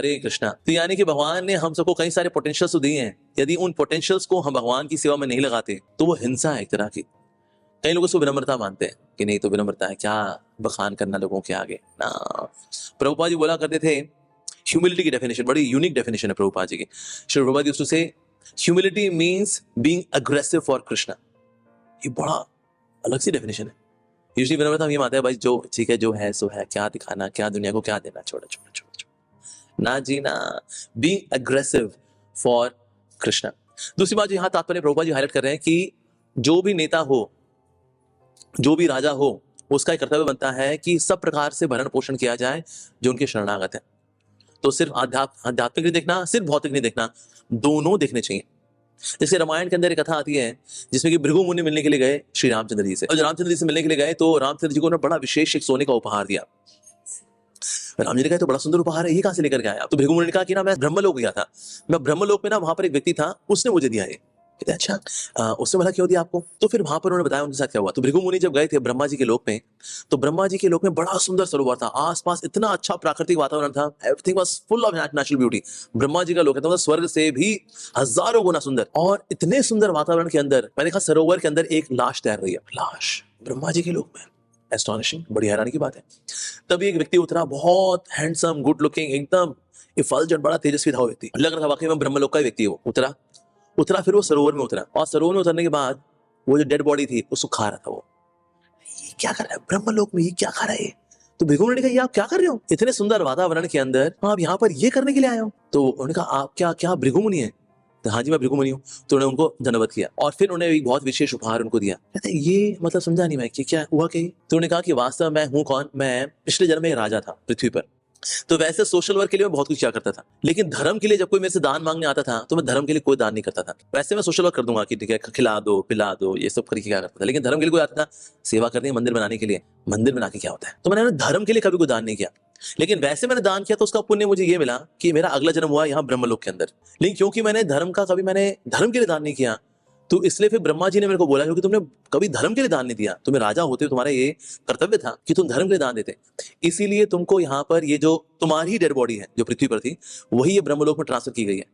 हरे कृष्णा। तो यानी कि भगवान ने हम सबको कई सारे पोटेंशियल्स तो दिए हैं, यदि उन पोटेंशियल्स को हम भगवान की सेवा में नहीं लगाते तो वो हिंसा है एक तरह की। कई लोग उसको विनम्रता मानते हैं कि नहीं तो विनम्रता है, क्या बखान करना लोगों के आगे ना। प्रभुपाद जी बोला करते थे, ह्यूमिलिटी की डेफिनेशन बड़ी यूनिक डेफिनेशन है प्रभुपाद जी की। श्री प्रभुपाद यूज्ड टू से humility means being aggressive for Krishna. ये बड़ा अलग सी डेफिनेशन है। यूजुअली विनम्रता हम ये मानते हैं भाई जो ठीक है जो है सो है, क्या दिखाना, क्या दुनिया को क्या देना, छोड़ो छोड़ो छोड़ो छोड़ो ना जी ना। Being aggressive for Krishna. दूसरी बात जो यहाँ तात्पर्य प्रभुपाद जी हाईलाइट कर रहे हैं कि जो भी नेता हो, जो भी राजा हो, उसका एक कर्तव्य बनता है कि सब प्रकार से भरण पोषण किया जाए जो उनके शरणागत है। तो सिर्फ आध्यात्मिक नहीं देखना, सिर्फ भौतिक नहीं देखना, दोनों देखने चाहिए। जैसे रामायण के अंदर एक कथा आती है जिसमें कि भृगु मुनि मिलने के लिए गए श्री रामचंद्र जी से, और जब रामचंद्र जी से मिलने के लिए गए तो रामचंद्र जी को उन्होंने बड़ा विशेष एक सोने का उपहार दिया। राम जी ने कहा तो बड़ा सुंदर उपहार है, ये कहां से लेकर के आया? तो भृगु मुनि ने कहा कि ना मैं ब्रह्मलोक गया था, मैं ब्रह्मलोक में ना वहां पर एक व्यक्ति था, उसने मुझे दिया ये। कहते अच्छा उसने बोला क्यों दिया आपको? तो फिर वहां पर उन्होंने बताया उनके साथ क्या हुआ। तो भृगु मुनि जब गए थे ब्रह्मा जी के लोक में, तो ब्रह्मा जी के लोक में बड़ा सुंदर सरोवर था, आसपास इतना अच्छा प्राकृतिक वातावरण था, everything was full of natural beauty. Brahma ji का लोक है तो स्वर्ग से भी हजारों गुना सुंदर, और इतने सुंदर वातावरण के अंदर मैंने कहा सरोवर के अंदर एक लाश तैर रही है। लाश ब्रह्मा जी के लोक में, एस्टोनिशिंग, बड़ी हैरानी की बात है। तभी एक व्यक्ति उतरा, बहुत हैंडसम, गुड लुकिंग, एकदम इफल्जेंट, बड़ा तेजस्वी था वो व्यक्ति, लग रहा था वाकई में ब्रह्मलोक का ही व्यक्ति। वो उतरा फिर वो सरोवर में उतरा, और सरोवर में उतरने के बाद वो जो डेड बॉडी थी उसको खा रहा था। वो ये क्या कर रहा है ब्रह्मलोक में, ये क्या खा रहा है? तो भृगु मुनि ने कहा ये आप क्या कर रहे हो इतने सुंदर वातावरण के अंदर, आप यहाँ पर ये करने के लिए आए हो? तो उन्होंने कहा आप क्या भृगु मुनि है? तो हाँ जी मैं भृगु मुनि हूँ। तो उन्होंने उनको धन्यवाद किया और फिर उन्हें एक बहुत विशेष उपहार उनको दिया। कहते ये मतलब समझा नहीं मैं कि क्या हुआ। कि तो उन्होंने कहा कि वास्तव में मैं हूँ कौन, मैं पिछले जन्म में राजा था पृथ्वी पर। तो वैसे सोशल वर्क के लिए मैं बहुत कुछ किया करता था, लेकिन धर्म के लिए जब कोई मेरे से दान मांगने आता था तो मैं धर्म के लिए कोई दान नहीं करता था। वैसे मैं सोशल वर्क कर दूंगा कि ठीक है खिला दो पिला दो ये सब करके क्या करता था, लेकिन धर्म के लिए कोई आता था सेवा करनी है मंदिर बनाने के लिए, मंदिर बना के क्या होता है, तो मैंने धर्म के लिए कभी कोई दान नहीं किया। लेकिन वैसे मैंने दान किया तो उसका पुण्य मुझे ये मिला कि मेरा अगला जन्म हुआ यहाँ ब्रह्मलोक के अंदर। लेकिन क्योंकि मैंने धर्म के लिए दान नहीं किया, तो इसलिए फिर ब्रह्मा जी ने मेरे को बोला क्योंकि तुमने कभी धर्म के लिए दान नहीं दिया, तुम्हें राजा होते तुम्हारा ये कर्तव्य था कि तुम धर्म के लिए दान देते, इसीलिए तुमको यहाँ पर ये जो तुम्हारी डेड बॉडी है जो पृथ्वी पर थी वही ये ब्रह्मलोक में ट्रांसफर की गई है।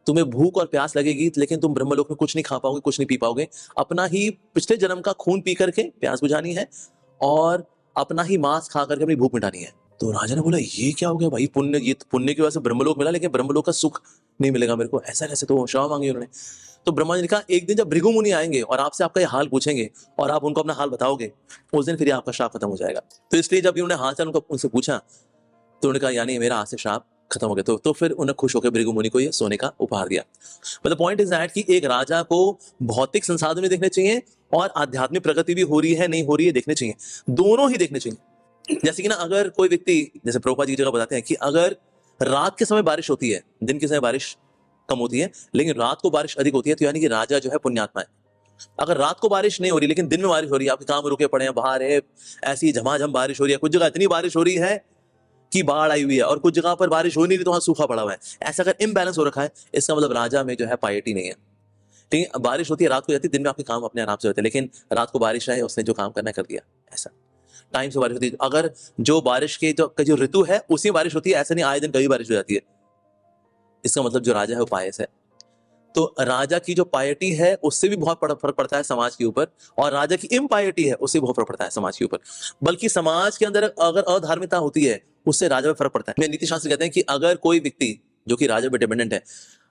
तुम्हें भूख और प्यास लगेगी लेकिन तुम ब्रह्मलोक में कुछ नहीं खा पाओगे, कुछ नहीं पी पाओगे, अपना ही पिछले जन्म का खून पी करके प्यास बुझानी है और अपना ही मांस खा करके अपनी भूख मिटानी है। तो राजा ने बोला ये क्या हो गया भाई, पुण्य, ये पुण्य की वजह से ब्रह्मलोक मिला लेकिन ब्रह्मलोक का सुख नहीं मिलेगा मेरे को, ऐसा कैसे? तो क्षमा मांगी उन्होंने। तो ब्रह्मा जी ने कहा एक दिन जब भृगु मुनि आएंगे और आपसे आपका ये हाल पूछेंगे और आप उनको अपना हाल बताओगे, उस दिन फिर आपका श्राप खत्म हो जाएगा। तो इसलिए जब उन्होंने हाल चाल उनसे पूछा तो उन्होंने कहा यानी मेरा आज से श्राप खत्म हो गया। तो फिर उन्हें खुश होकर भृगु मुनि को ये सोने का उपहार दिया। मतलब पॉइंट इज दैट कि एक राजा को भौतिक संसाधन भी देखने चाहिए और आध्यात्मिक प्रगति भी हो रही है नहीं हो रही है देखने चाहिए, दोनों ही देखने चाहिए। जैसे कि ना अगर कोई व्यक्ति, जैसे प्रभुपाद जी की जगह बताते हैं कि अगर रात के समय बारिश होती है, दिन के समय बारिश कम होती है लेकिन रात को बारिश अधिक होती है, तो यानी कि राजा जो है पुण्यात्मा है। अगर रात को बारिश नहीं हो रही लेकिन दिन में बारिश हो रही है, आपके काम रुके पड़े हैं, बाहर है ऐसी झमाझम बारिश हो रही है, कुछ जगह इतनी बारिश हो रही है कि बाढ़ आई हुई है और कुछ जगह पर बारिश हो नहीं रही तो वहां सूखा पड़ा हुआ है, ऐसा अगर इम्बैलेंस हो रखा है, इसका मतलब राजा में जो है पायटी नहीं है। ठीक है, बारिश होती है रात को जाती है, दिन में आपके काम अपने आराम से होते हैं, लेकिन रात को बारिश है उसने जो काम करना कर दिया, ऐसा टाइम से बारिश होती है। अगर जो बारिश के जो ऋतु है उसी बारिश होती है, ऐसा नहीं आए दिन कभी बारिश हो जाती है, इसका मतलब जो राजा है वो पायस है। तो राजा की जो पायटी है उससे भी बहुत फर्क पड़ता है समाज के ऊपर, और राजा की इम्पायटी है उससे बहुत फर्क पड़ता है समाज के ऊपर। बल्कि समाज के अंदर अगर अधार्मिकता होती है उससे राजा में फर्क पड़ता है। नीति शास्त्र कहते हैं कि अगर कोई व्यक्ति जो कि राजा पे डिपेंडेंट है,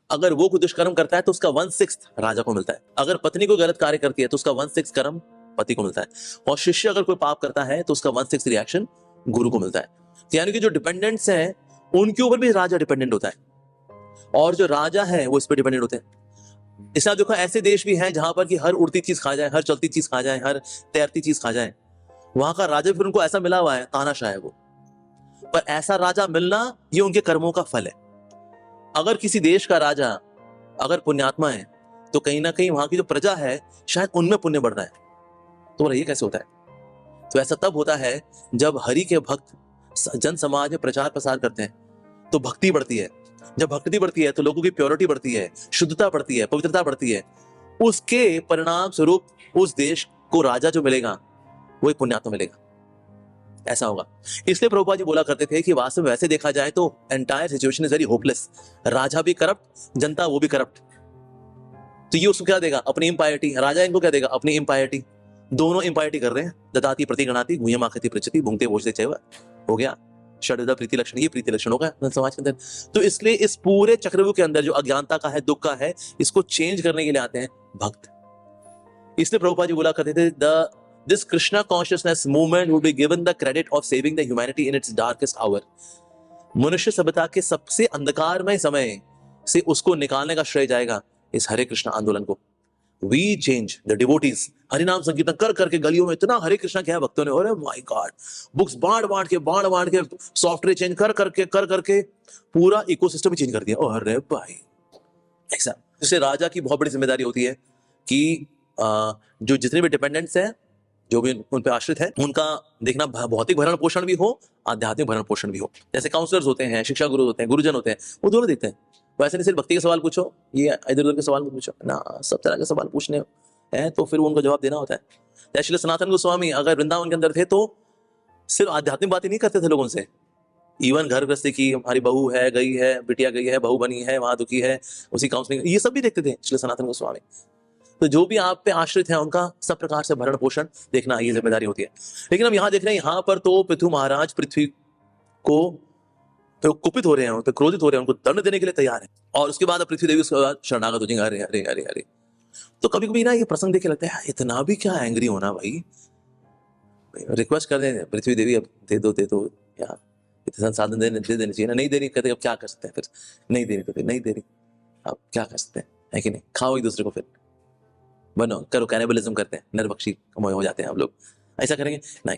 अगर वो कोई दुष्कर्म करता है तो उसका 1/6 राजा को मिलता है, अगर पत्नी को गलत कार्य करती है तो उसका 1/6 कर्म पति को मिलता है, और शिष्य अगर कोई पाप करता है तो उसका 1/6 रिएक्शन गुरु को मिलता है। यानी कि जो डिपेंडेंट्स हैं उनके ऊपर भी राजा डिपेंडेंट होता है, और जो राजा है वो इस पर डिपेंडेंट होते हैं। इसलिए देखो ऐसे देश भी हैं जहां पर कि हर उड़ती चीज खा जाए, हर चलती चीज खा जाए, हर तैरती चीज खा जाए, वहां का राजा फिर उनको ऐसा मिला हुआ है, तानाशाह है वो। पर ऐसा राजा मिलना ये उनके कर्मों का फल है। अगर किसी देश का राजा अगर पुण्यात्मा है तो कहीं ना कहीं वहां की जो प्रजा है शायद उनमें पुण्य बढ़ रहा है। तो ये कैसे होता है? तो ऐसा तब होता है जब हरि के भक्त जन समाज में प्रचार प्रसार करते हैं तो भक्ति बढ़ती है। जब भक्ति बढ़ती है तो लोगों की प्योरिटी बढ़ती है, शुद्धता बढ़ती है, पवित्रता बढ़ती है। उसके परिणाम स्वरूप उस देश को राजा जो मिलेगा वो एक पुण्यात्मा मिलेगा। ऐसा होगा। इसलिए प्रभुपाद जी बोला करते थे कि वास्तव में वैसे देखा जाए तो entire situation is very hopeless. राजा भी करप्ट, जनता वो भी करप्ट। तो ये उसको क्या देगा? अपनी इम्पायरिटी। राजा इनको क्या देगा? अपनी इम्पायरिटी। दोनों इम्पायरिटी कर रहे हैं। ददाती प्रतिगणाती गुह्यम आखति पृच्छति भुंक्ते भोजते चैव। हो गया षड्विध प्रीति लक्षण, ये प्रीति लक्षण होगा समाज के अंदर। तो इसलिए इस पूरे चक्रव्यूह के अंदर जो अज्ञानता का है, दुख का है, इसको चेंज करने के लिए आते हैं भक्त। इसलिए प्रभुपाद जी बोला करते थे this Krishna consciousness movement would be given the credit of saving the humanity in its darkest hour। मनुष्य सभ्यता के सबसे अंधकारमय समय से उसको निकालने का श्रेय जाएगा इस हरे कृष्ण आंदोलन को। We change the devotees। हरिनाम संकीर्तन कर करके गलियों में इतना हरे कृष्णा किया भक्तों ने, और माय गॉड, बुक्स बांट बांट के सॉफ्टवेयर चेंज कर करके पूरा इकोसिस्टम ही चेंज कर दिया। अरे भाई ऐसा। इससे राजा की बहुत बड़ी जिम्मेदारी होती है कि जो जितने भी डिपेंडेंट्स हैं, जो भी उन पे आश्रित है, उनका देखना भौतिक भरण पोषण भी हो, आध्यात्मिक भरण पोषण भी हो। जैसे काउंसलर्स होते हैं, शिक्षा गुरु होते हैं, गुरुजन होते हैं, वो दोनों देखते हैं। वैसे नहीं सिर्फ भक्ति के सवाल पूछो, ये इधर उधर के सवाल मत पूछो ना, सब तरह के सवाल पूछने हैं तो फिर उनको जवाब देना होता है। जैसे श्री सनातन गोस्वामी अगर वृंदावन के अंदर थे तो सिर्फ आध्यात्मिक बातें नहीं करते थे लोगों से। इवन घर गृहस्थी की, हमारी बहू है गई है, बिटिया गई है, बहू बनी है, वहां दुखी है, उसी काउंसलिंग, ये सब भी देखते थे श्री सनातन गोस्वामी। तो जो भी आप पे आश्रित है उनका सब प्रकार से भरण पोषण देखना, ये जिम्मेदारी होती है। लेकिन हम यहाँ देख रहे हैं, यहाँ पर तो पृथु महाराज पृथ्वी को तो कुपित हो रहे हैं, उन पर क्रोधित हो रहे हैं, उनको दंड देने के लिए तैयार है। और उसके बाद पृथ्वी देवी उसके बाद शरणागत हो जाएंगे। अरे अरे अरे अरे। तो कभी कभी ना ये प्रसंग देख के लगता है इतना भी क्या एंग्री होना भाई। रिक्वेस्ट कर दें पृथ्वी देवी, अब दे दो यार, इतने संसाधन दे देने चाहिए ना। नहीं दे रही, कहते अब क्या कर सकते हैं, फिर नहीं दे रही तो फिर नहीं दे रही, अब क्या कर सकते हैं, है कि नहीं। खाओ एक दूसरे को, फिर बनो, करो, कैनिबलिज्म करते हैं, नरभक्षी हो जाते हैं हम लोग, ऐसा करेंगे नहीं।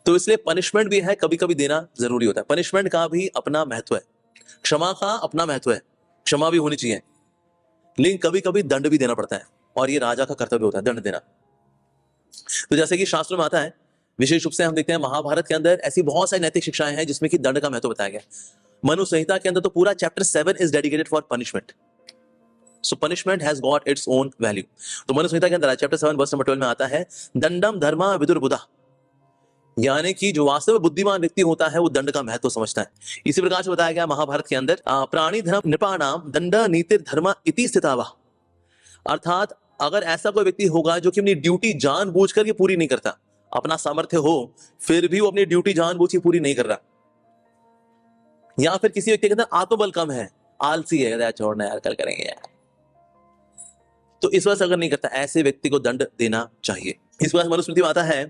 तो इसलिए पनिशमेंट भी है, कभी कभी देना जरूरी होता है। पनिशमेंट का भी अपना महत्व है, क्षमा का अपना महत्व है, क्षमा भी होनी चाहिए, लेकिन कभी कभी दंड भी देना पड़ता है, और ये राजा का कर्तव्य होता है दंड देना। तो जैसे कि शास्त्रों में आता है, विशेष रूप से हम देखते हैं महाभारत के अंदर ऐसी बहुत सारी नैतिक शिक्षाएं हैं जिसमें कि दंड का महत्व बताया गया। मनु संहिता के अंदर तो पूरा chapter 7 is dedicated for punishment. So punishment has got its own value. तो मनु संहिता के अंदर चैप्टर 7 वर्स नंबर 12 में आता है, दंडम धर्मा विदुर बुधा, यानी कि जो वास्तव में बुद्धिमान व्यक्ति होता है वो दंड का महत्व समझता है। इसी प्रकार से बताया गया महाभारत के अंदर, प्राणी धर्म नृपाणाम दंड नीतिर धर्म इति स्थितावा। अर्थात अगर ऐसा कोई व्यक्ति होगा जो कि अपनी ड्यूटी जानबूझकर के पूरी नहीं करता, अपना सामर्थ्य हो फिर भी वो अपनी ड्यूटी जानबूझ के पूरी नहीं कर रहा, या फिर किसी व्यक्ति के अंदर आत्मबल कम है, आलसी है, छोड़ना यार कल करेंगे यार, तो इस वजह से अगर नहीं करता, ऐसे व्यक्ति को दंड देना चाहिए। इस वजह से मनुस्मृति में आता है,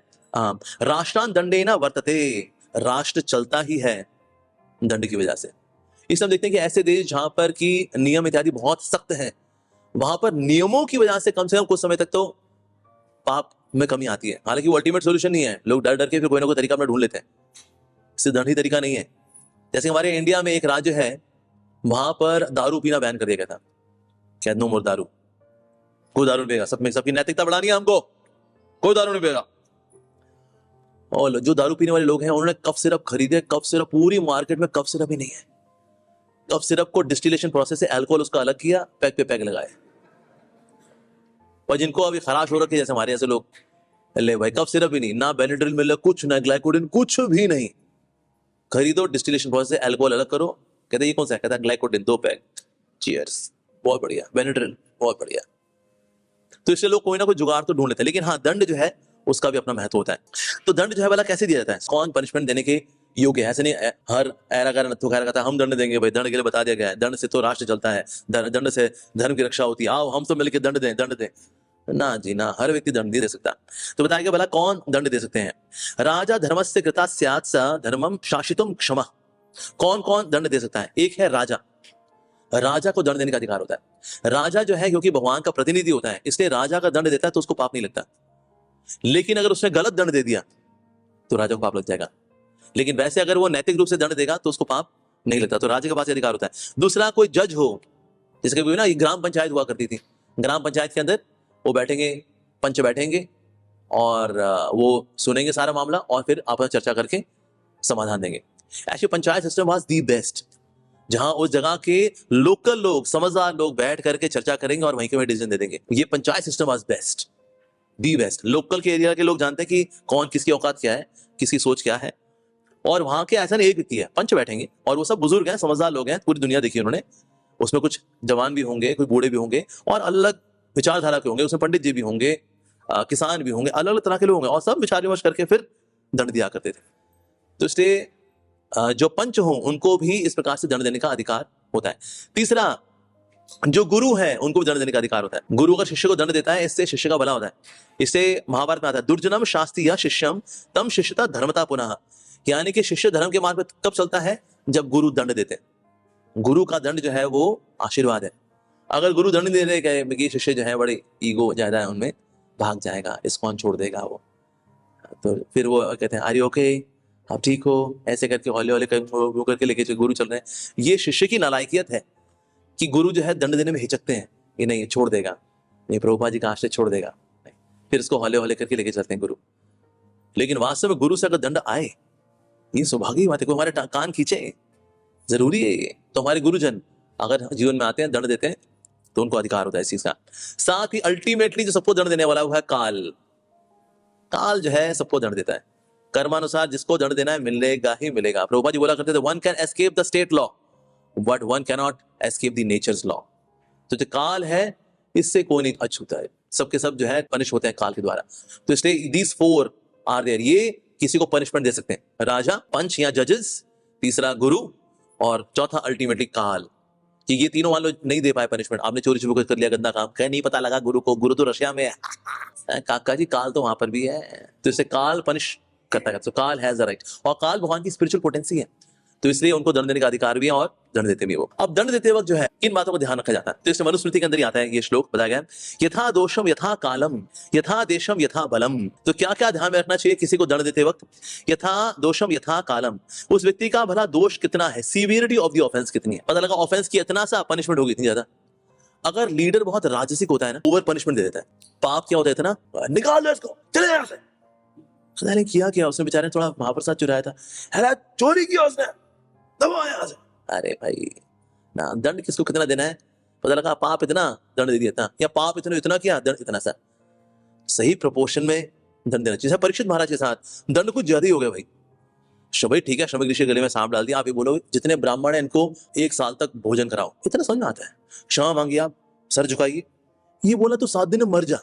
राष्ट्रान दंडेन वर्तते, राष्ट्र चलता ही है दंड की वजह से। इसलिए हम देखते हैं कि ऐसे देश जहां पर की नियम इत्यादि बहुत सख्त है, वहां पर नियमों की वजह से कम कुछ समय तक तो पाप में कमी आती है। हालांकि वो अल्टीमेट सोल्यूशन नहीं है, लोग डर डर के फिर कोई ना कोई तरीका अपना ढूंढ लेते हैं, इससे दंड ही तरीका नहीं है। जैसे हमारे इंडिया में एक राज्य है, वहां पर दारू पीना बैन कर दिया गया था, क्या नो मोर दारू, कोई दारू नहीं पिएगा, सबकी नैतिकता बढ़ानी है हमको, कोई दारू नहीं पिएगा। और जो दारू पीने वाले लोग हैं उन्होंने कफ सिरप खरीदे, कफ सिरप पूरी मार्केट में कफ सिरप ही नहीं है, कफ सिरप को डिस्टिलेशन प्रोसेस से अल्कोहल उसका अलग किया, पैक पे पैक लगाए। और जिनको अभी खराश हो रखी है जैसे हमारे ऐसे लोग, ले भाई कफ सिरप ही नहीं, ना बेनेड्रिल मिल, कुछ ना ग्लाइकोडिन, कुछ भी नहीं, खरीदो डिस्टिलेशन प्रोसेस से अल्कोहल अलग करो। कहते ये कौन सा है, कहता ग्लाइकोडिन 2 पैक, चीयर्स, बहुत बढ़िया, बेनेड्रिल बहुत बढ़िया। तो इसलिए लोग कोई ना कोई जुगाड़ तो ढूंढ लेते हैं, लेकिन हाँ दंड जो है उसका भी अपना महत्व होता है। तो दंड जो है वाला कैसे दिया जाता है, कौन पनिशमेंट देने के योग्य है। ऐसे नहीं हर ऐरा नत्थु खैरा कहता हम दंड देंगे, भाई दंड के लिए बता दिया गया है, दंड से तो राष्ट्र चलता है, दंड से धर्म की रक्षा होती है, आओ हम तो मिलकर दंड दें। ना जी ना, हर व्यक्ति दंड नहीं दे सकता। तो बताया गया भला कौन दंड दे सकते हैं। राजा धर्मस्य कृता स्यात् स धर्मम शासितुम क्षमा। कौन कौन दंड दे सकता है। एक है राजा, राजा को दंड देने का अधिकार होता है। राजा जो है क्योंकि भगवान का प्रतिनिधि होता है, इसलिए राजा का दंड देता है तो उसको पाप नहीं लगता। लेकिन अगर उसने गलत दंड दे दिया तो राजा को पाप लग जाएगा, लेकिन वैसे अगर वो नैतिक रूप से दंड देगा तो उसको पाप नहीं लगता। तो राजा के पास अधिकार होता है। दूसरा कोई जज हो, जैसे कभी ना ग्राम पंचायत हुआ करती थी, ग्राम पंचायत के अंदर वो बैठेंगे, पंच बैठेंगे और वो सुनेंगे सारा मामला और फिर आपस में चर्चा करके समाधान देंगे। ऐसे panchayat system was the best, जहां उस जगह के लोकल लोग, समझदार लोग बैठ करके चर्चा करेंगे और वहीं के डिसीजन दे देंगे। ये panchayat system was best, the best. Local के एरिया के लोग जानते हैं कि कौन किसकी औकात क्या है, किसकी सोच क्या है। और वहां के ऐसा नहीं एक व्यक्ति है, पंच बैठेंगे और वो सब बुजुर्ग हैं, समझदार लोग हैं, पूरी दुनिया देखी उन्होंने। उसमें कुछ जवान भी होंगे, कुछ बूढ़े भी होंगे और अलग अलग विचारधारा के होंगे। उसमें पंडित जी भी होंगे, किसान भी होंगे, अलग अलग तरह के लोग होंगे और सब विचार विमर्श करके फिर दंड दिया करते थे। तो इसलिए जो पंच हो उनको भी इस प्रकार से दंड देने का अधिकार होता है। तीसरा, जो गुरु है उनको भी दंड देने का अधिकार होता है। गुरु अगर शिष्य को दंड देता है, इससे शिष्य का भला होता है। इससे महाभारत में आता है, दुर्जनम शास्ति या शिष्यम तम शिष्यता धर्मता पुनः। यानी कि शिष्य धर्म के मार्ग पर कब चलता है, जब गुरु दंड देते हैं। गुरु का दंड जो है वो आशीर्वाद है। अगर गुरु दंड दे रहे कि शिष्य जो है बड़े ईगो ज्यादा है उनमें, भाग जाएगा, इस्कॉन छोड़ देगा वो, तो फिर वो कहते हैं अरे ओके आप ठीक हो, ऐसे करके हौले हौले करके लेके गुरु चल रहे हैं। ये शिष्य की नालायकियत है कि गुरु जो है दंड देने में हिचकते हैं, ये नहीं छोड़ देगा, ये प्रभुपाद जी का आश्रय छोड़ देगा, नहीं। फिर इसको हौले हौले करके लेके चलते हैं गुरु। लेकिन वास्तव में गुरु से अगर दंड आए, ये सौभाग्य की बात है, कोई हमारे कान खींचे, जरूरी है ये। तो हमारे गुरुजन अगर जीवन में आते हैं, दंड देते हैं, तो उनको अधिकार होता है इस चीज का। साथ ही अल्टीमेटली जो सबको दंड देने वाला वो है काल। काल जो है सबको दंड देता है, कर्मानुसार जिसको दंड देना है मिलेगा ही मिलेगा। प्रभुपाद जी बोला करते थे, one can escape the state law but one can not escape the natures law. तो जो काल है इससे कोई नहीं अछूता है, सबके सब जो है पनिश होते हैं काल के द्वारा। तो इसलिए दीज फोर आर देयर, ये किसी को पनिशमेंट दे सकते हैं, राजा, पंच या जजेस, तीसरा गुरु, और चौथा अल्टीमेटली काल। कि ये तीनों मान लो नहीं दे पाए पनिशमेंट, आपने चोरी छुपकर कर लिया गंदा काम, कहीं नहीं पता लगा गुरु को, गुरु तो रशिया में है, काका जी काल तो वहां पर भी है। तो इसे काल पनिश करता है, तो काल हैज अ राइट। और काल भगवान की स्पिरिचुअल पोटेंसी है, तो इसलिए उनको दंड देने का अधिकार भी है और दंड देते भी वो। अब दंड देते वक्त जो है किन बातों को ध्यान रखा जाता है, तो इसमें मनुस्मृति के अंदर ही आता है ये श्लोक बताया गया, यथा दोषम यथा कालम यथा देशम यथा बलम। तो क्या क्या ध्यान में रखना चाहिए किसी को दंड देते वक्त, यथा दोषम यथा कालम, उस व्यक्ति का भला दोष कितना है, सीवियरिटी ऑफ द ऑफेंस कितनी है। पता लगा ऑफेंस की इतना सा पनिशमेंट होगी इतनी ज्यादा। अगर लीडर बहुत राजसिक होता है ना, ओवर पनिशमेंट दे देता है। पाप क्या होता है इतना, निकाल दो इसको, चले यहां से। खुदा ने किया क्या, उसने बेचारे थोड़ा महाप्रसाद चुराया था, है चोरी किया उसने, दबाया यहां से। अरे भाई ना, दंड किसको कितना देना है, पता लगा पाप इतना, दंड दे दिया था, या पाप इतना किया, दंड इतना सा। सही प्रोपोर्शन में दंड देना चाहिए। परीक्षित महाराज के साथ दंड कुछ ज्यादा ही हो गया भाई। भाई ठीक है, शमिक ऋषि गले में सांप डाल दिया, आप ये बोलो जितने ब्राह्मण है इनको 1 साल तक भोजन कराओ, इतना समझ में आता है। क्षमा मांगिए, आप सर झुकाइए, ये बोला तो 7 दिन में मर जा,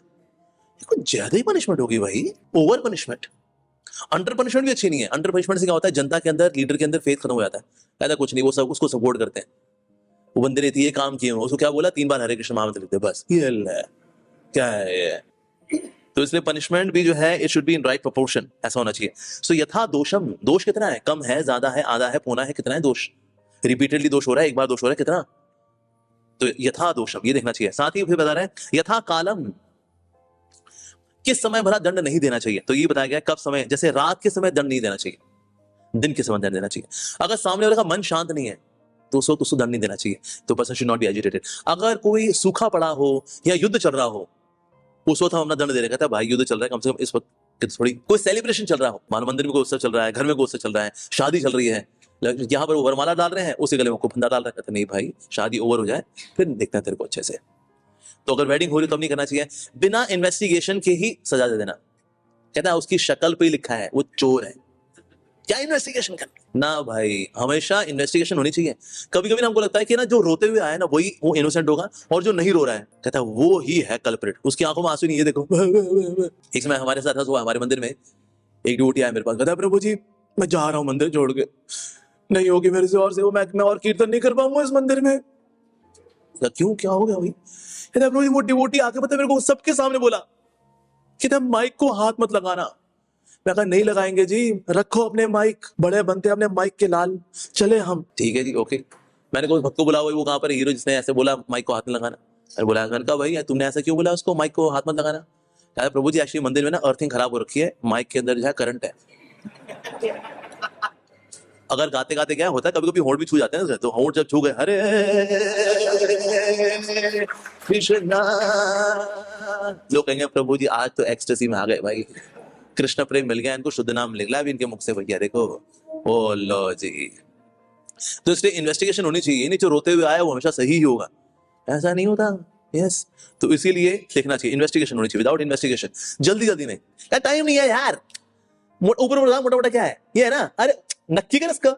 कुछ ज्यादा ही पनिशमेंट होगी भाई, ओवर पनिशमेंट। अंडर पनिशमेंट भी अच्छी नहीं है। अंडर पनिशमेंट से क्या होता है, जनता के अंदर, लीडर के अंदर फेथ खत्म हो जाता है, कहता कुछ नहीं, वो सब उसको सपोर्ट करते हैं। वो बंदे ने ये काम किए, उसको क्या बोला, 3 बार हरे कृष्ण महामंत्र लिखते, बस ये क्या है। तो इसलिए पनिशमेंट भी जो है it should be in right proportion, ऐसा होना चाहिए। सो यथा दोषम, दोष कितना है, कम है, ज्यादा है, आधा है, पौना है, कितना है दोष, रिपीटेडली दोष हो रहा है, एक बार दोष हो रहा है, कितना। तो यथा दोषम ये देखना चाहिए। साथ ही फिर बता रहे हैं यथा कालम, किस समय भला दंड नहीं देना चाहिए, तो ये बताया गया कब समय, जैसे रात के समय दंड नहीं देना चाहिए, दिन के समय दंड देना चाहिए। अगर सामने वाले का मन शांत नहीं है तो उसको दंड नहीं देना चाहिए, तो person should not be agitated. अगर कोई सूखा पड़ा हो या युद्ध चल रहा हो, उस वक्त हम अपना दंड दे रहे, कहता है भाई युद्ध चल रहा है, कम से कम इस वक्त थोड़ी, कोई सेलिब्रेशन चल रहा हो, मानो मंदिर में कोई उत्सव चल रहा है, घर में कोई उत्सव चल रहा है, शादी चल रही है, यहाँ पर वो वरमाला डाल रहे हैं, उसी गले में को फंदा डाल रहा है, कहते नहीं भाई शादी ओवर हो जाए फिर देखते हैं तेरे को अच्छे से। तो अगर वेडिंग हो रही तब नहीं करना चाहिए। बिना इन्वेस्टिगेशन के ही सजा दे देना, कहता है उसकी शक्ल पे लिखा है वो चोर है, क्या इन्वेस्टिगेशन करना ना भाई, हमेशा इन्वेस्टिगेशन होनी चाहिए। कभी कभी हमको लगता है कि ना जो रोते हुए आया ना वही वो इनोसेंट होगा, और जो नहीं रो रहा है कहता है वो ही है कल्प्रिट, उसकी आंखों में आंसू नहीं है, देखो। एक समय हमारे साथ हुआ, हमारे मंदिर में एक ड्यूटी आया मेरे पास, कहता प्रभु जी मैं जा रहा हूँ मंदिर छोड़ के, नहीं होगी मेरे से और से, मैं और कीर्तन नहीं कर पाऊंगा इस मंदिर में। क्यों, क्या हो गया भाई, कहता प्रभु जी वो डिवोटी आके पता मेरे को सबके सामने बोला कि माइक को हाथ मत लगाना। मैं कहा नहीं लगाएंगे जी, रखो अपने माइक, बड़े बनते अपने माइक के लाल, चले हम। ठीक है जी ओके। मैंने कोई भक्त को बुला, वो कहाँ पर हीरो जिसने ऐसे बोला माइक को हाथ में लगाना, अरे बोला, मैंने कहा भाई तुमने ऐसा क्यों बोला उसको, माइक को हाथ मत लगाना। कहा प्रभु जी एक्चुअली मंदिर में ना अर्थिंग खराब हो रखी है, माइक के अंदर जो है करंट है, अगर गाते गाते क्या होता है कभी कभी होंठ भी छू जाते हैं, तो होंठ जब छू गए हरे कृष्णा, लोग कहेंगे प्रभु जी आज तो एक्सटेसी में आ गए भाई, कृष्ण प्रेम मिल गया इनको, शुद्ध नाम निकला भी इनके मुख से भैया, देखो ओ लो जी। तो इसलिए इन्वेस्टिगेशन होनी चाहिए, नहीं जो रोते हुए आया वो हमेशा सही ही होगा, ऐसा नहीं होता। यस, तो इसीलिए देखना चाहिए, इन्वेस्टिगेशन होनी चाहिए। विदाउट इन्वेस्टिगेशन जल्दी में, टाइम नहीं है यार, ऊपर मोटा मोटा क्या है, ये है ना, अरे नक्की कर इसका,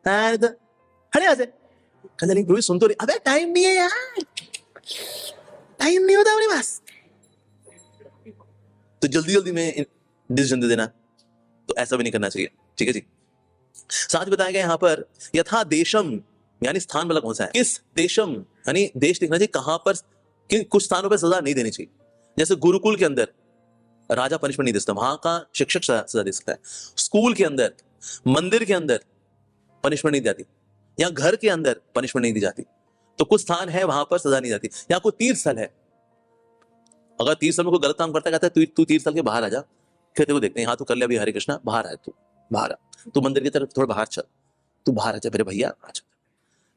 हटे यहाँ से। कहते नहीं पूरी सुन तो रही, अबे टाइम नहीं है यार, टाइम नहीं होता अपने पास, तो जल्दी जल्दी में डिसीजन दे देना, तो ऐसा भी नहीं करना चाहिए। ठीक है जी। साथ ही बताया गया यहाँ पर यथा देशम, यानी स्थान वाला कौन सा है, किस देशम, यानी देश देखना चाहिए कहां पर, किन कुछ स्थानों पर सजा नहीं देनी चाहिए। जैसे गुरुकुल के अंदर राजा पनिशमेंट नहीं दे सकता, वहां का शिक्षक सजा दे सकता है। स्कूल के अंदर, मंदिर के अंदर पनिशमेंट नहीं दी जाती, या घर के अंदर पनिशमेंट नहीं दी जाती। तो कुछ स्थान है वहां पर सजा नहीं जाती। या कोई तीर्थ स्थल है, अगर तीर्थ स्थल में कोई गलत काम करता है, कहता है तू तीर्थ स्थल के बाहर आ जा, फिर तेरे को देखते हैं, हाँ तू कर लिया अभी हरे कृष्णा, बाहर आ, तू बाहर आ, तू मंदिर की तरफ थोड़ा बाहर चल, तू बाहर आ जा मेरे भैया, आ जा।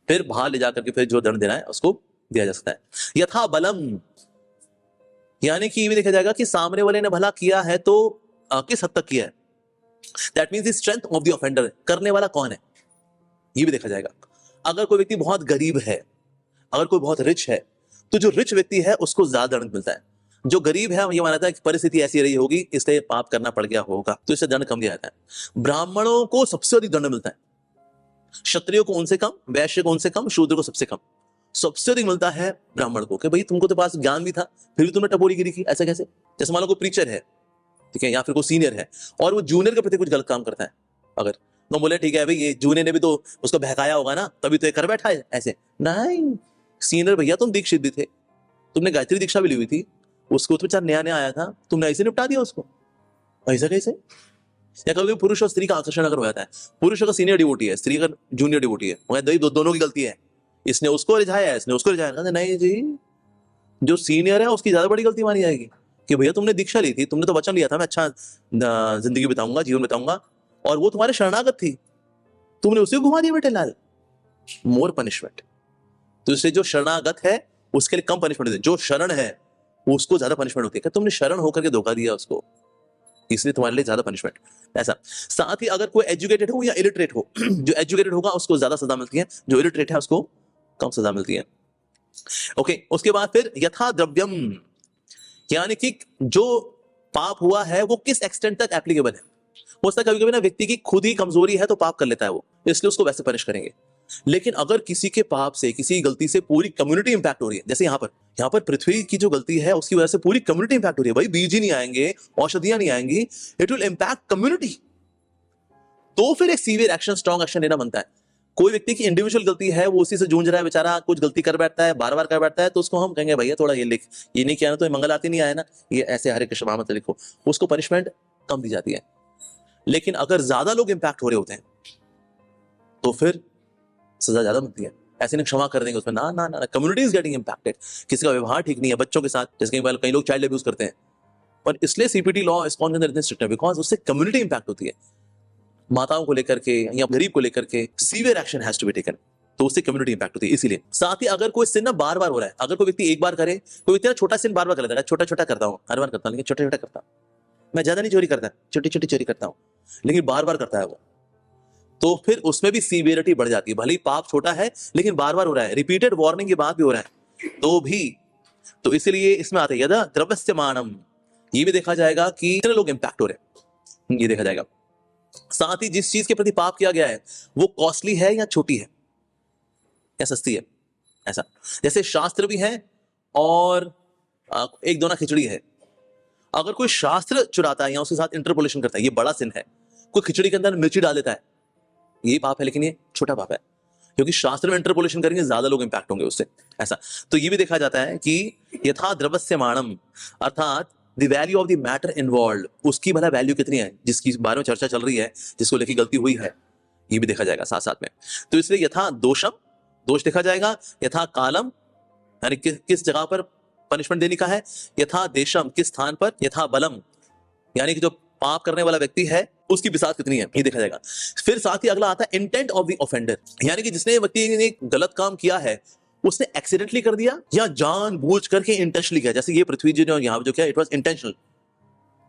फिर बाहर ले जाकर के फिर जो दंड देना है उसको दिया जा सकता है। यथा बलम, यानी कि ये भी देखा जाएगा कि सामने वाले ने भला किया है तो किस हद तक किया है, that means the strength of the offender, करने वाला कौन है ये भी देखा जाएगा। अगर कोई व्यक्ति बहुत गरीब है, अगर कोई बहुत रिच है, तो जो रिच व्यक्ति है उसको ज्यादा दंड मिलता है। जो गरीब है ये माना था कि परिस्थिति ऐसी रही होगी इसलिए पाप करना पड़ गया होगा, तो इससे दंड कम दिया जाता है। ब्राह्मणों को सबसे अधिक दंड मिलता है, क्षत्रियों को उनसे कम, वैश्य को उनसे कम, शूद्र को सबसे कम। सबसे अधिक मिलता है ब्राह्मण को, कि भाई तुमको तो पास ज्ञान भी था फिर भी तुमने टपोरी गिरी की, ऐसा कैसे। जैसे मान लो कोई प्रीचर है, ठीक है, या फिर कोई सीनियर है और वो जूनियर के प्रति कुछ गलत काम करता है, अगर तो बोले ठीक है भाई ये जूनियर ने भी तो उसको बहकाया होगा ना, तभी तो ये कर बैठा है ऐसे। नहीं, सीनियर भैया तुम दीक्षित भी थे, तुमने गायत्री दीक्षा भी ली हुई थी, उसको तो बेचारा नया नया आया था, तुमने ऐसे निपटा दिया उसको, ऐसा कैसे। या कभी पुरुष और स्त्री का आकर्षण अगर हो जाता है, पुरुष का सीनियर डिवोटी है, स्त्री का जूनियर डिवोटी है, दोनों की गलती है, इसने उसको रिझाया, इसने उसको रिझाया। नहीं जी, जो सीनियर है उसकी ज्यादा बड़ी गलती मानी जाएगी कि भैया तुमने दीक्षा ली थी, तुमने तो वचन लिया था मैं अच्छा जिंदगी बिताऊंगा, जीवन बिताऊंगा, और वो तुम्हारे शरणागत थी, तुमने उसे घुमा दिया बेटे लाल, मोर पनिशमेंट। तो इससे जो शरणागत है उसके लिए कम पनिशमेंट होती है, जो शरण है उसको ज्यादा पनिशमेंट होती है। तुमने शरण होकर के धोखा दिया उसको, इसलिए तुम्हारे लिए ज्यादा पनिशमेंट। ऐसा साथ ही अगर कोई एजुकेटेड हो या इलिटरेट हो, जो एजुकेटेड होगा उसको ज्यादा सजा मिलती है, जो इलिटरेट है उसको कम सजा मिलती है। ओके, उसके बाद फिर यथा द्रव्यम, यानी कि जो पाप हुआ है वो किस एक्सटेंट तक एप्लीकेबल है। हो सकता है कभी कभी ना व्यक्ति की खुद ही कमजोरी है तो पाप कर लेता है वो, इसलिए उसको वैसे पनिश करेंगे। लेकिन अगर किसी के पाप से, किसी गलती से पूरी कम्युनिटी इंपैक्ट हो रही है, जैसे यहाँ पर पृथ्वी की जो गलती है उसकी वजह से पूरी कम्युनिटी इंपैक्ट हो रही है, भाई बीज ही नहीं आएंगे, औषधियां नहीं आएंगी, इट विल इंपैक्ट कम्युनिटी, तो फिर एक सीवियर एक्शन, स्ट्रॉन्ग एक्शन लेना बनता है। कोई व्यक्ति की इंडिविजुअल गलती है, वो उसी से जूझ रहा है बेचारा, कुछ गलती कर बैठता है, बार बार कर बैठता है, तो उसको हम कहेंगे भैया थोड़ा ये लिख, ये नहीं किया ना तो मंगल आरती नहीं आया ना, ये ऐसे हरे कृष्ण महामंत्र लिखो, उसको पनिशमेंट कम दी जाती है। लेकिन अगर ज्यादा लोग इंपैक्ट हो रहे होते हैं तो फिर सजा ज्यादा मिलती है। ऐसे नहीं क्षमा कर देंगे उसमें, ना ना ना, कम्युनिटी इज गेटिंग इंपैक्टेड, किसी का व्यवहार ठीक नहीं है बच्चों के साथ, जैसे कई लोग चाइल्ड अब्यूज करते हैं, पर इसलिए सीपीटी लॉ इस्कॉन के अंदर इतने स्ट्रिक्ट है बिकॉज उससे कम्युनिटी इंपैक्ट होती है, माताओं को लेकर के या गरीब को लेकर के severe action has to be taken, तो उससे कम्युनिटी इंपैक्ट होती है। इसीलिए साथ ही अगर कोई सिन ना बार बार हो रहा है, अगर कोई व्यक्ति एक बार करे, कोई व्यक्ति ना छोटा सिन बार बार कर लेता है, छोटा छोटा करता हूँ, हर बार करता हूँ लेकिन छोटा छोटा करता हूँ, मैं ज्यादा नहीं चोरी करता, छोटी छोटी चोरी करता हूँ, लेकिन बार बार करता है वो, तो फिर उसमें भी सीवियरिटी बढ़ जाती है। भले ही पाप छोटा है लेकिन बार बार हो रहा है, रिपीटेड वार्निंग के बाद भी हो रहा है तो भी, तो इसलिए इसमें आते यदा द्रव्यस्यमानम, ये भी देखा जाएगा कि कितने लोग इंपैक्ट हो रहे हैं, ये देखा जाएगा। साथ ही जिस चीज के प्रति पाप किया गया है वो कॉस्टली है या छोटी है या सस्ती है, ऐसा। जैसे शास्त्र भी है और एक दोना खिचड़ी है। अगर कोई शास्त्र चुराता है या उसके साथ इंटरपोलेशन करता है, ये बड़ा सिन है। कोई खिचड़ी के अंदर मिर्ची डाल देता है, ये पाप है, लेकिन ये छोटा पाप है, क्योंकि शास्त्र में इंटरपोलेशन करेंगे ज्यादा लोग इंपैक्ट होंगे उससे, ऐसा। तो ये भी देखा जाता है कि यथा द्रव्यस्यमानम, अर्थात the value of the matter involve, उसकी भला वैल्यू कितनी है, जिसकी बारे में चर्चा चल रही है, जिसको लेकर गलती हुई है, ये भी देखा जाएगा साथ साथ में। तो इसलिए यथा दोषम, दोष देखा जाएगा, यथा कालम यानी किस जगह पर पनिशमेंट देने का है, यथा देशम किस स्थान पर, यथा बलम यानी कि जो पाप करने वाला व्यक्ति है उसकी बिसात कितनी है, ये देखा जाएगा। फिर साथ ही अगला आता है इंटेंट ऑफ द ऑफेंडर, यानी कि जिसने व्यक्ति ने गलत काम किया है उसने एक्सीडेंटली कर दिया या जानबूझ करके इंटेंशनली किया। जैसे ये पृथ्वी जी ने यहाँ जो किया इट वाज इंटेंशनल,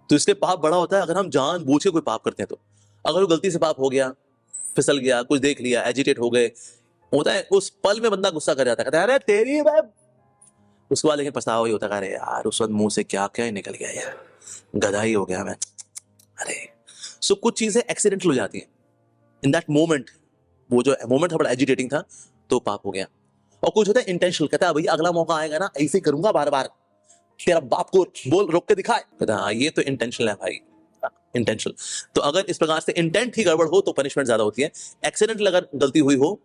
तो इसके पाप बड़ा होता है अगर हम जानबूझ के कोई पाप करते हैं। तो अगर वो गलती से पाप हो गया, फिसल गया, कुछ देख लिया, एजिटेट हो गए, होता है उस पल में बंदा गुस्सा कर जाता है, कहता है अरे तेरी बाप, उसके बाद लेकिन पछतावा ही होता है, अरे यार उस वक्त मुंह से क्या क्या निकल गया यार, गधा ही हो गया मैं, अरे सो कुछ चीजें एक्सीडेंटल हो जाती हैं इन दैट मोमेंट, वो जो मोमेंट था बड़ा एजिटेटिंग था तो पाप हो गया। और कुछ होता है इंटेंशनल, कहता है भैया अगला मौका आएगा ना ऐसे ही करूंगा बार बार, तेरा बाप को बोल रोक के दिखाए, कहता हाँ ये तो इंटेंशनल है भाई, इंटेंशनल। तो अगर इस प्रकार से इंटेंट ही गड़बड़ हो तो पनिशमेंट ज्यादा होती है, एक्सीडेंटल अगर गलती हुई हो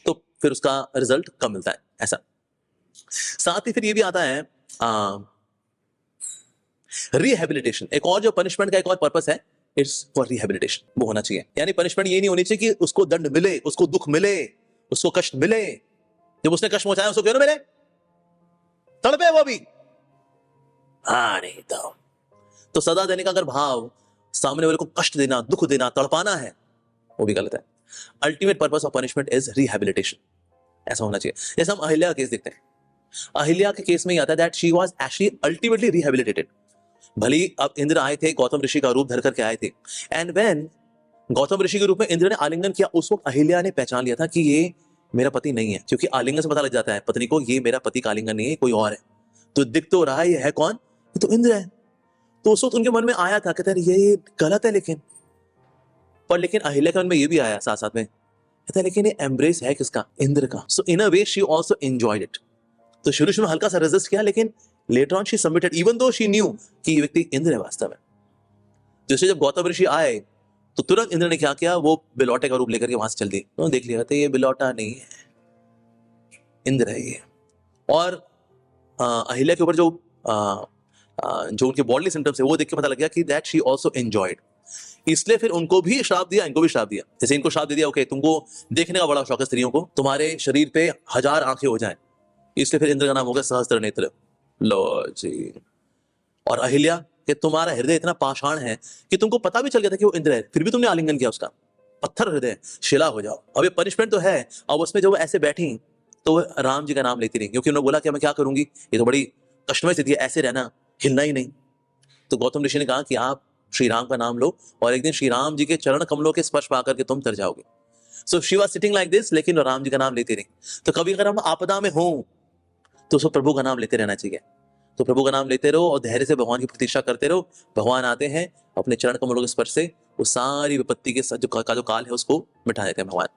तो फिर उसका रिजल्ट कम मिलता है, ऐसा। साथ ही फिर ये भी आता है रिहेबिलिटेशन। एक और जो पनिशमेंट का एक और पर्पस है, इट्स फॉर रिहेबिलिटेशन, वो होना चाहिए। यानी पनिशमेंट ये नहीं होनी चाहिए कि उसको दंड मिले, उसको दुख मिले, उसको कष्ट मिले, जब उसने कष्ट पहुंचाया उसको क्यों ना मिले, तड़पे वो भी, हाँ नहीं तो सजा देने का अगर भाव सामने वाले को कष्ट देना, दुख देना, तड़पाना है, वो भी गलत है। Ultimate purpose of punishment is rehabilitation, ऐसा होना चाहिए। जैसे हम अहिल्या का केस देखते हैं, अहिल्या के केस में आता है that she was actually ultimately rehabilitated. भली अब इंद्र आए थे, गौतम ऋषि का रूप धर करके आए थे, एंड व्हेन गौतम ऋषि के रूप में इंद्र ने आलिंगन किया, उस वक्त अहिल्या ने पहचान लिया था कि ये मेरा पति नहीं है, क्योंकि आलिंगन से पता लग जाता है पत्नी को ये मेरा पति का आलिंगन नहीं है, कोई और है। तो दिख तो रहा है ये है कौन, ये तो इंद्र है। तो उस वक्त उनके मन में आया था, कहते हैं ये गलत है, लेकिन अहिल्या के मन में ये भी आया साथ साथ में, कहता है लेकिन ये एम्ब्रेस है किसका, इंद्र का। So in a way she also enjoyed it. तो शुरू में हल्का सा रेजिस्ट किया, लेकिन later on she submitted even though she knew कि ये व्यक्ति इंद्र है वास्तव में। जैसे जब गौतम ऋषि आए तो तुरंत इंद्र ने क्या किया, वो बिलौटे का रूप लेकर के वहां से चल दी। तो देख लिया था ये बिलौटा नहीं है, इंद्र है ये। और अहिल्या के ऊपर जो उनके बॉडीली सिम्टम्स है वो देख के पता लग गया कि दैट शी आल्सो एंजॉयड। इसलिए फिर उनको भी श्राप दिया, इनको भी श्राप दिया। जैसे इनको श्राप दे दिया, ओके तुमको देखने का बड़ा शौक है स्त्रियों को, तुम्हारे शरीर पे 1000 आंखें हो जाएं, इसलिए फिर इंद्र का नाम हो गया सहस्त्र नेत्र। लो जी। और अहिल्या कि तुम्हारा हृदय इतना पाषाण है कि तुमको पता भी चल गया था कि वो इंद्र है, फिर भी तुमने आलिंगन किया उसका, पत्थर हृदय, शिला हो जाओ। अब ये पनिशमेंट तो है। अब उसमें जब वो ऐसे बैठी तो वो राम जी का नाम लेती रही, क्योंकि उन्होंने बोला कि मैं क्या करूंगी, ये तो बड़ी कष्टमय स्थिति है, ऐसे रहना, हिलना ही नहीं। तो गौतम ऋषि ने कहा कि आप श्री राम का नाम लो और एक दिन श्री राम जी के चरण कमलों के स्पर्श पाकर के तुम तर जाओगे। So she was sitting like this, लेकिन राम जी का नाम लेती रही। तो कभी अगर हम आपदा में हों तो उसको प्रभु का नाम लेते रहना चाहिए। तो प्रभु का नाम लेते रहो और धैर्य से भगवान की प्रतीक्षा करते रहो। भगवान आते हैं अपने चरण कमलों के स्पर्श से वो सारी विपत्ति के जो काल है उसको मिटा देते हैं भगवान।